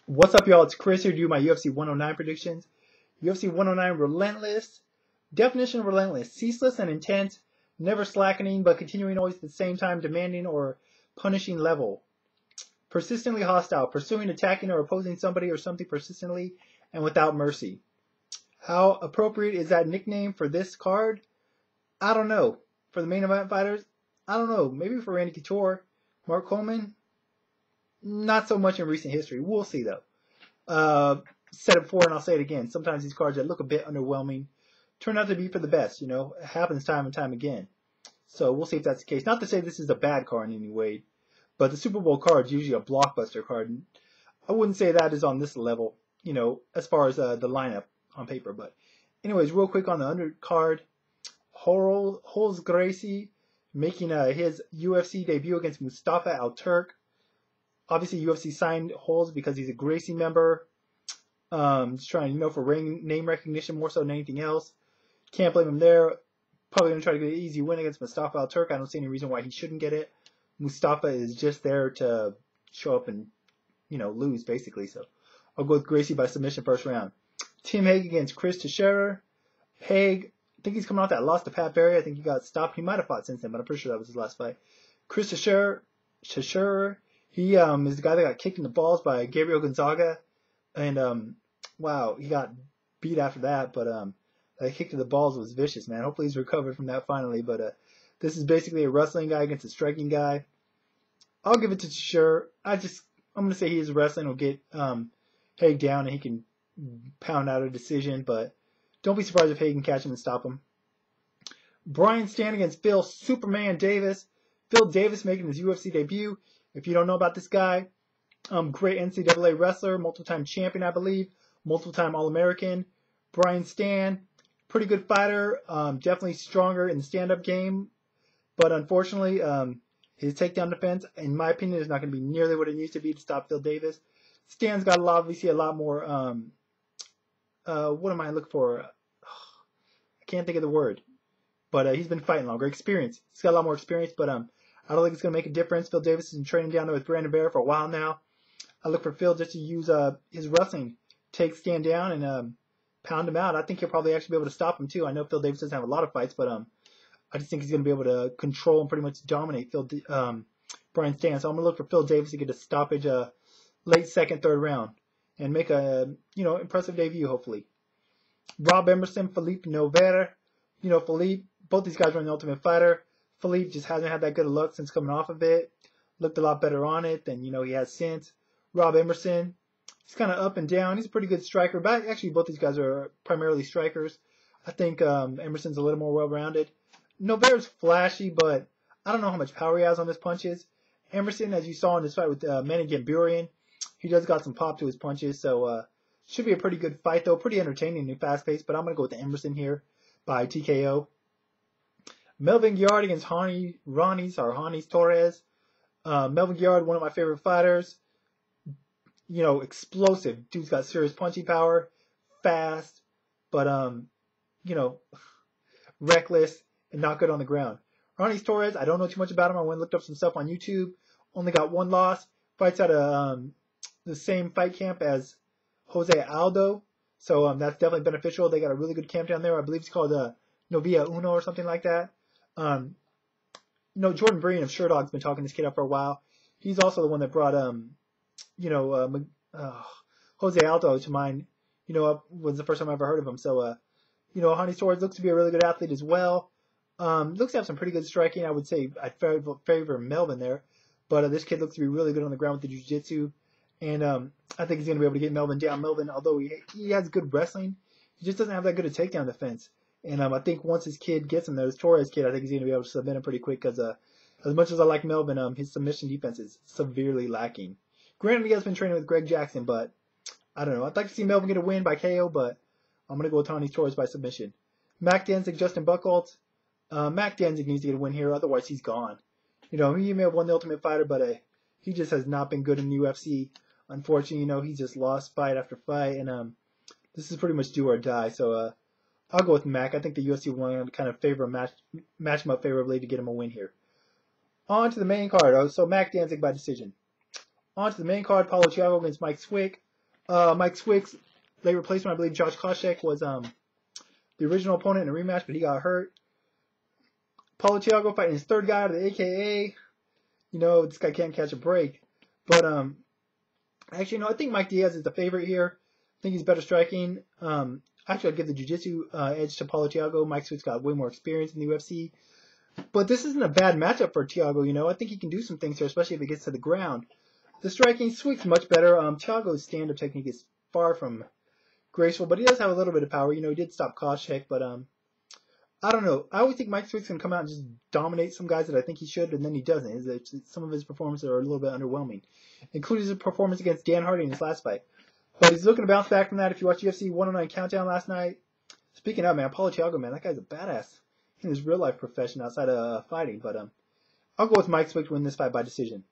What's up, y'all? It's Chris here to do my UFC 109 predictions. UFC 109 Relentless. Definition of relentless: ceaseless and intense, never slackening, but continuing always at the same time, demanding or punishing level. Persistently hostile, pursuing, attacking, or opposing somebody or something persistently and without mercy. How appropriate is that nickname for this card? I don't know. For the main event fighters, I don't know. Maybe for Randy Couture, Mark Coleman, not so much in recent history. We'll see though. Said it before and I'll say it again. Sometimes these cards that look a bit underwhelming turn out to be for the best. It happens time and time again. So we'll see if that's the case. Not to say this is a bad card in any way, but the Super Bowl card is usually a blockbuster card. And I wouldn't say that is on this level, as far as the lineup on paper. But anyways, real quick on the undercard, Holes Gracie making his UFC debut against Mustafa Al-Turk. Obviously, UFC signed Holes because he's a Gracie member. Just trying, for name recognition more so than anything else. Can't blame him there. Probably going to try to get an easy win against Mustafa Al-Turk. I don't see any reason why he shouldn't get it. Mustafa is just there to show up and, lose, basically. So I'll go with Gracie by submission first round. Tim Hague against Chris Teixeira. Hague, I think he's coming off that loss to Pat Barry. I think he got stopped. He might have fought since then, but I'm pretty sure that was his last fight. Chris Teixeira, he is the guy that got kicked in the balls by Gabriel Gonzaga. And, wow, he got beat after that. But that kick to the balls was vicious, man. Hopefully he's recovered from that finally. But this is basically a wrestling guy against a striking guy. I'll give it to Teixeira. I'm going to say his wrestling will get Hague down and he can pound out a decision. But don't be surprised if Hague can catch him and stop him. Brian Stann against Phil Superman Davis. Phil Davis making his UFC debut. If you don't know about this guy, great NCAA wrestler, multiple-time champion, I believe, multiple-time All-American. Brian Stann, pretty good fighter, definitely stronger in the stand-up game, but unfortunately, his takedown defense, in my opinion, is not going to be nearly what it needs to be to stop Phil Davis. Stan's got obviously a lot more, what am I looking for? I can't think of the word, but he's been fighting longer. Experience. He's got a lot more experience, but I don't think it's going to make a difference. Phil Davis has been training down there with Brandon Vera for a while now. I look for Phil just to use his wrestling, take Stan down and pound him out. I think he'll probably actually be able to stop him too. I know Phil Davis doesn't have a lot of fights, but I just think he's going to be able to control and pretty much dominate Brian Stann. So I'm going to look for Phil Davis to get a stoppage late second, third round and make a impressive debut hopefully. Rob Emerson, Philippe Noverre. Philippe, both these guys are in the Ultimate Fighter. Philippe just hasn't had that good of luck since coming off of it. Looked a lot better on it than, he has since. Rob Emerson, he's kind of up and down. He's a pretty good striker. But actually, both these guys are primarily strikers. I think Emerson's a little more well-rounded. Noverre's flashy, but I don't know how much power he has on his punches. Emerson, as you saw in this fight with Manny Gamburian, he does got some pop to his punches. So should be a pretty good fight, though. Pretty entertaining and fast-paced. But I'm going to go with Emerson here by TKO. Melvin Guillard against Hanis Torres. Melvin Guillard, one of my favorite fighters. Explosive. Dude's got serious punching power. Fast. But, reckless and not good on the ground. Hanis Torres, I don't know too much about him. I went and looked up some stuff on YouTube. Only got one loss. Fights out of the same fight camp as Jose Aldo. So that's definitely beneficial. They got a really good camp down there. I believe it's called Novia Uno or something like that. Jordan Breen of Sherdog's been talking this kid up for a while. He's also the one that brought, Jose Aldo to mind. Was the first time I ever heard of him. So, Hanis Torres looks to be a really good athlete as well. Looks to have some pretty good striking. I would say I'd favor Melvin there. But this kid looks to be really good on the ground with the jiu-jitsu. And I think he's going to be able to get Melvin down. Melvin, although he has good wrestling, he just doesn't have that good a takedown defense. And I think once his kid gets him, this Torres kid, I think he's going to be able to submit him pretty quick because as much as I like Melvin, his submission defense is severely lacking. Granted, he has been training with Greg Jackson, but I don't know. I'd like to see Melvin get a win by KO, but I'm going to go with Hanis Torres by submission. Mac Danzig, Justin Buchholz. Mac Danzig needs to get a win here, otherwise he's gone. He may have won the Ultimate Fighter, but he just has not been good in the UFC. Unfortunately, he's just lost fight after fight, and this is pretty much do or die. So I'll go with Mac. I think the UFC will kind of match him up favorably to get him a win here. On to the main card. So Mac Danzig by decision. On to the main card. Paulo Thiago against Mike Swick. Mike Swick's late replacement, I believe Josh Koscheck was the original opponent in a rematch, but he got hurt. Paulo Thiago fighting his third guy out of the AKA. You know, this guy can't catch a break. But actually, no, I think Mike Diaz is the favorite here. I think he's better striking. Actually, I'd give the jiu-jitsu edge to Paulo Thiago. Mike Swick's got way more experience in the UFC. But this isn't a bad matchup for Thiago, you know. I think he can do some things here, especially if it gets to the ground. The striking, Swick's much better. Thiago's stand-up technique is far from graceful, but he does have a little bit of power. You know, he did stop Koscheck, but I don't know. I always think Mike Swick's going to come out and just dominate some guys that I think he should, and then he doesn't. Some of his performances are a little bit underwhelming, including his performance against Dan Hardy in his last fight. But he's looking to bounce back from that. If you watch UFC 109 Countdown last night, speaking of, man, Paulo Thiago, man, that guy's a badass in his real-life profession outside of fighting. But I'll go with Mike Swick to win this fight by decision.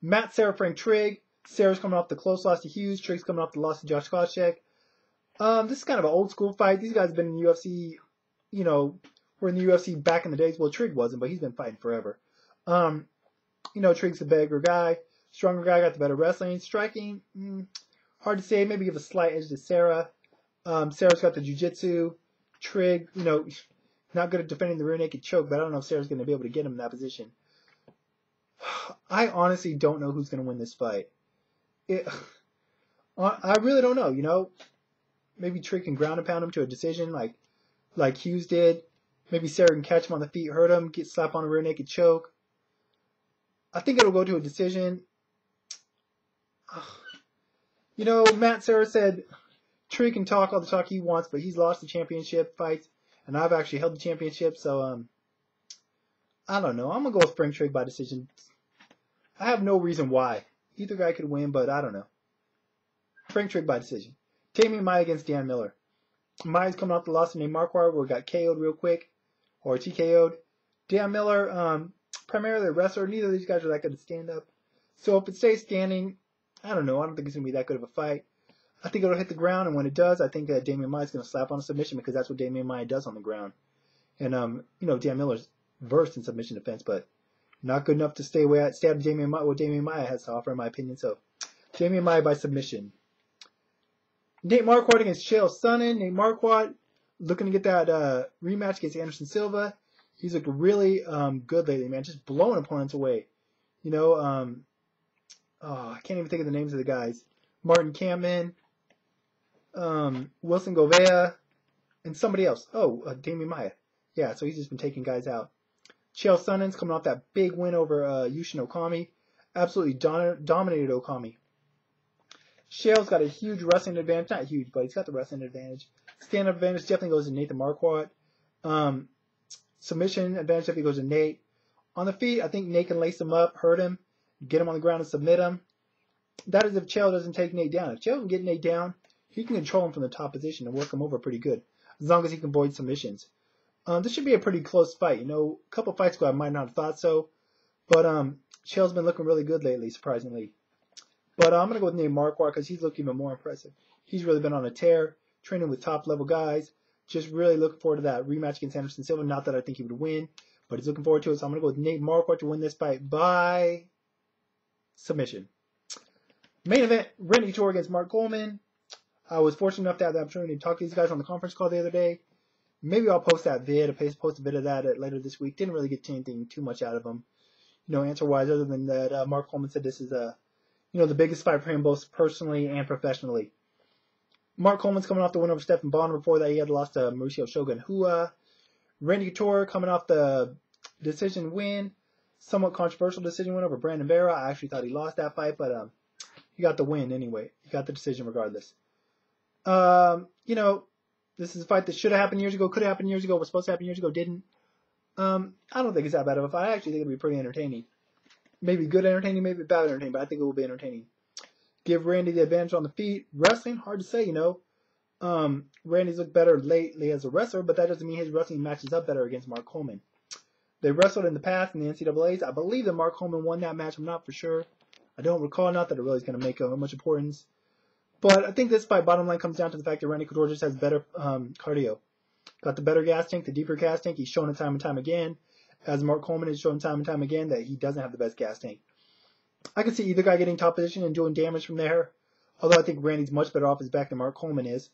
Matt Serra, Frank Trigg. Serra's coming off the close loss to Hughes. Trigg's coming off the loss to Josh Koscheck. This is kind of an old-school fight. These guys have been in the UFC, you know, were in the UFC back in the days. Well, Trigg wasn't, but he's been fighting forever. You know, Trigg's the bigger guy. Stronger guy, got the better wrestling. Striking, hard to say. Maybe give a slight edge to Serra. Serra's got the jiu-jitsu. Trigg, you know, not good at defending the rear naked choke, but I don't know if Serra's going to be able to get him in that position. I honestly don't know who's going to win this fight. I really don't know, you know. Maybe Trigg can ground and pound him to a decision like Hughes did. Maybe Serra can catch him on the feet, hurt him, get slapped on a rear naked choke. I think it'll go to a decision. You know, Matt Serra said Trigg can talk all the talk he wants, but he's lost the championship fights, and I've actually held the championship, so I don't know. I'm going to go with Frank Trigg by decision. I have no reason why. Either guy could win, but I don't know. Frank Trigg by decision. Damian Maia against Dan Miller. Maia's coming off the loss to Nate Marquardt, where he got KO'd real quick, or TKO'd. Dan Miller, primarily a wrestler. Neither of these guys are that good at stand-up. So if it stays standing, I don't know. I don't think it's going to be that good of a fight. I think it'll hit the ground, and when it does, I think Damian Maia's going to slap on a submission because that's what Damian Maia does on the ground. And, you know, Dan Miller's versed in submission defense, but not good enough to stab Damian Maia, what Damian Maia has to offer, in my opinion. So, Damian Maia by submission. Nate Marquardt against Chael Sonnen. Nate Marquardt looking to get that rematch against Anderson Silva. He's looked really good lately, man. Just blowing opponents away. You know, I can't even think of the names of the guys. Martin Kampman, Wilson Govea, and somebody else. Damian Maia. Yeah, so he's just been taking guys out. Chael Sonnen's coming off that big win over Yushin Okami. Absolutely dominated Okami. Chael's got a huge wrestling advantage. Not huge, but he's got the wrestling advantage. Stand-up advantage definitely goes to Nathan Marquardt. Submission advantage definitely goes to Nate. On the feet, I think Nate can lace him up, hurt him, get him on the ground and submit him. That is if Chael doesn't take Nate down. If Chael can get Nate down, he can control him from the top position and work him over pretty good, as long as he can avoid submissions. This should be a pretty close fight. You know, a couple fights ago I might not have thought so, but Chael's been looking really good lately, surprisingly. But I'm going to go with Nate Marquardt because he's looking even more impressive. He's really been on a tear, training with top-level guys. Just really looking forward to that rematch against Anderson Silva. Not that I think he would win, but he's looking forward to it. So I'm going to go with Nate Marquardt to win this fight by submission. Main event, Randy Couture against Mark Coleman. I was fortunate enough to have the opportunity to talk to these guys on the conference call the other day. Maybe I'll post that vid, post a vid of that later this week. Didn't really get anything too much out of them, you know, answer-wise, other than that Mark Coleman said this is the biggest fight for him both personally and professionally. Mark Coleman's coming off the win over Stephen Bonner. Before that, he had lost to Mauricio Shogun Hua. Randy Couture coming off the decision win, somewhat controversial decision win over Brandon Vera. I actually thought he lost that fight, but he got the win anyway. He got the decision regardless. You know, this is a fight that should have happened years ago, could have happened years ago, was supposed to happen years ago, didn't. I don't think it's that bad of a fight. I actually think it'll be pretty entertaining. Maybe good entertaining, maybe bad entertaining, but I think it will be entertaining. Give Randy the advantage on the feet. Wrestling, hard to say, you know. Randy's looked better lately as a wrestler, but that doesn't mean his wrestling matches up better against Mark Coleman. They wrestled in the past in the NCAAs. I believe that Mark Coleman won that match. I'm not for sure. I don't recall. Not that it really is going to make much importance. But I think this fight, bottom line, comes down to the fact that Randy Couture just has better cardio. Got the better gas tank, the deeper gas tank. He's shown it time and time again. As Mark Coleman has shown time and time again that he doesn't have the best gas tank. I can see either guy getting top position and doing damage from there. Although I think Randy's much better off his back than Mark Coleman is.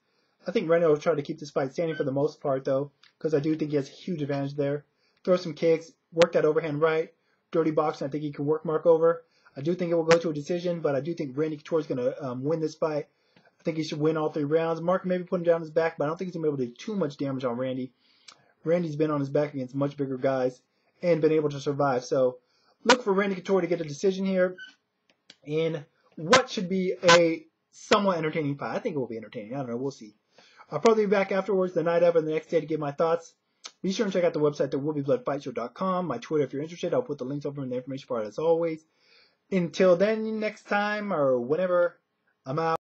I think Randy will try to keep this fight standing for the most part, though, because I do think he has a huge advantage there. Throw some kicks, work that overhand right, dirty boxing. I think he can work Mark over. I do think it will go to a decision, but I do think Randy Couture is going to win this fight. I think he should win all 3 rounds. Mark maybe put him down his back, but I don't think he's going to be able to do too much damage on Randy. Randy's been on his back against much bigger guys and been able to survive. So look for Randy Couture to get a decision here in what should be a somewhat entertaining fight. I think it will be entertaining. I don't know. We'll see. I'll probably be back afterwards, the night of, and the next day to give my thoughts. Be sure and check out the website, thewillbebloodfightshow.com. My Twitter, if you're interested. I'll put the links over in the information part as always. Until then, next time or whenever, I'm out.